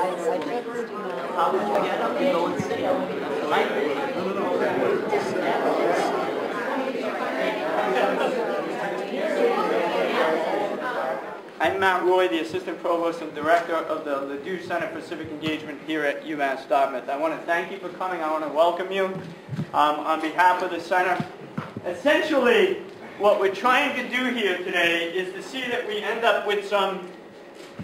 How would you get up and go and stay up? I'm Matt Roy, the Assistant Provost and Director of the Ladue Center for Civic Engagement here at UMass Dartmouth. I want to thank you for coming. I want to welcome you on behalf of the center. Essentially, what we're trying to do here today is to see that we end up with some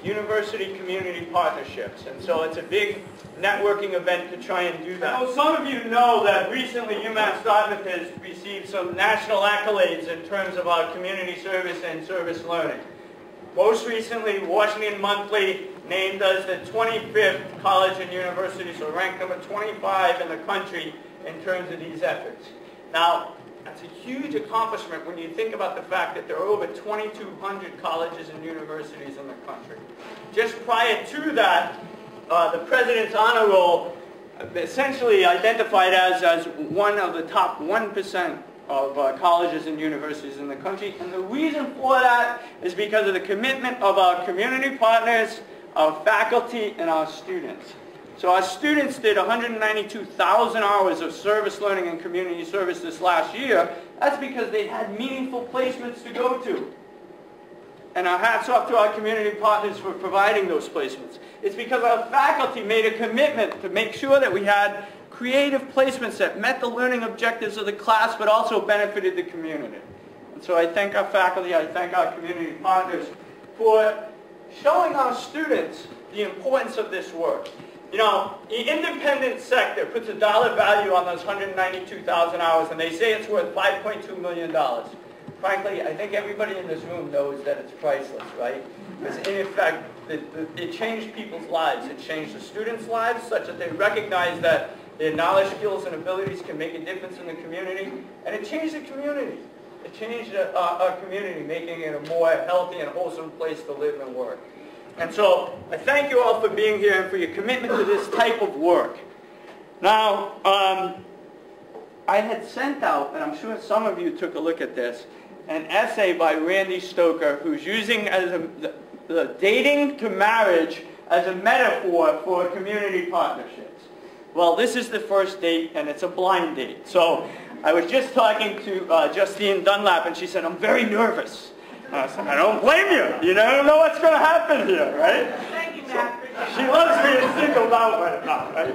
university-community partnerships. And so it's a big networking event to try and do that. I know some of you know that recently UMass Dartmouth has received some national accolades in terms of our community service and service learning. Most recently, Washington Monthly named us the 25th college and university, so ranked number 25 in the country in terms of these efforts. Now, that's a huge accomplishment when you think about the fact that there are over 2,200 colleges and universities in the country. Just prior to that, the President's Honor Roll essentially identified as one of the top 1% of colleges and universities in the country. And the reason for that is because of the commitment of our community partners, our faculty, and our students. So our students did 192,000 hours of service learning and community service this last year. That's because they had meaningful placements to go to. And our hats off to our community partners for providing those placements. It's because our faculty made a commitment to make sure that we had creative placements that met the learning objectives of the class but also benefited the community. And so I thank our faculty, I thank our community partners for showing our students the importance of this work. You know, the independent sector puts a dollar value on those 192,000 hours, and they say it's worth $5.2 million. Frankly, I think everybody in this room knows that it's priceless, right? Because in effect, it changed people's lives. It changed the students' lives such that they recognize that their knowledge, skills, and abilities can make a difference in the community. And it changed the community. It changed our community, making it a more healthy and wholesome place to live and work. And so I thank you all for being here and for your commitment to this type of work. Now, I had sent out, and I'm sure some of you took a look at this, an essay by Randy Stoker, who's using the dating to marriage as a metaphor for community partnerships. Well, this is the first date, and it's a blind date. So I was just talking to Justine Dunlap, and she said, I'm very nervous. I said, I don't blame you. You never know what's going to happen here, right? Thank you, Matt. She loves being singled out right now, right?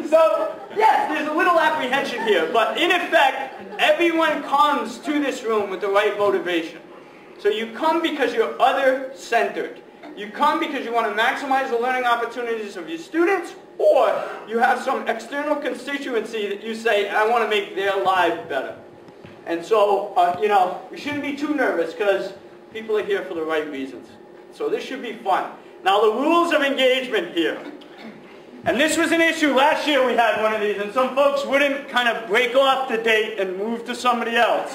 So, yes, there's a little apprehension here, but in effect, everyone comes to this room with the right motivation. So you come because you're other-centered. You come because you want to maximize the learning opportunities of your students, or you have some external constituency that you say, I want to make their lives better. And so, you know, we shouldn't be too nervous because people are here for the right reasons. So this should be fun. Now the rules of engagement here. And this was an issue. Last year we had one of these, and some folks wouldn't kind of break off the date and move to somebody else.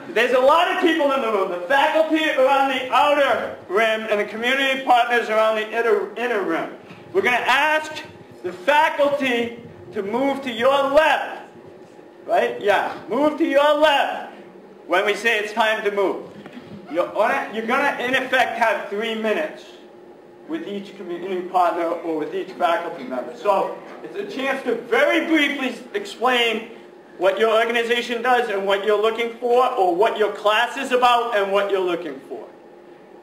There's a lot of people in the room. The faculty are on the outer rim, and the community partners are on the inner rim. We're going to ask the faculty to move to your left. Right? Yeah. Move to your left when we say it's time to move. You're going to, in effect, have 3 minutes with each community partner or with each faculty member. So it's a chance to very briefly explain what your organization does and what you're looking for, or what your class is about and what you're looking for.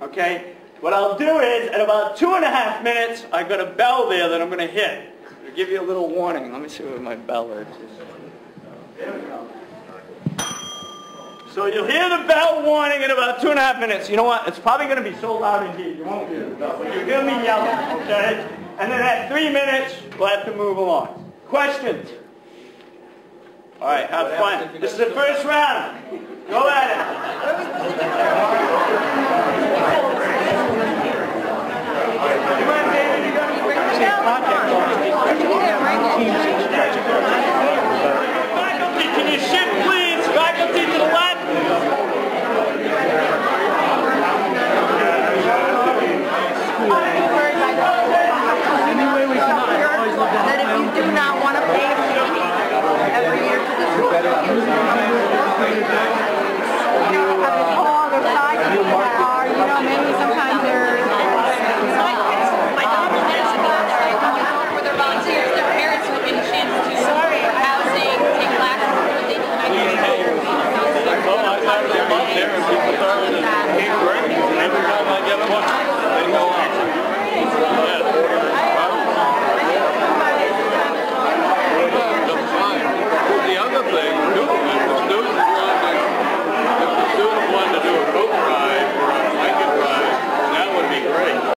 Okay? What I'll do is, at about 2.5 minutes, I've got a bell there that I'm going to hit. I'll give you a little warning. Let me see where my bell is. There we go. So you'll hear the bell warning in about 2.5 minutes. You know what? It's probably going to be so loud in here, you won't hear the bell. But you'll hear me yelling, okay? And then at 3 minutes, we'll have to move along. Questions? All right, have fun. This is the first round. Go at it.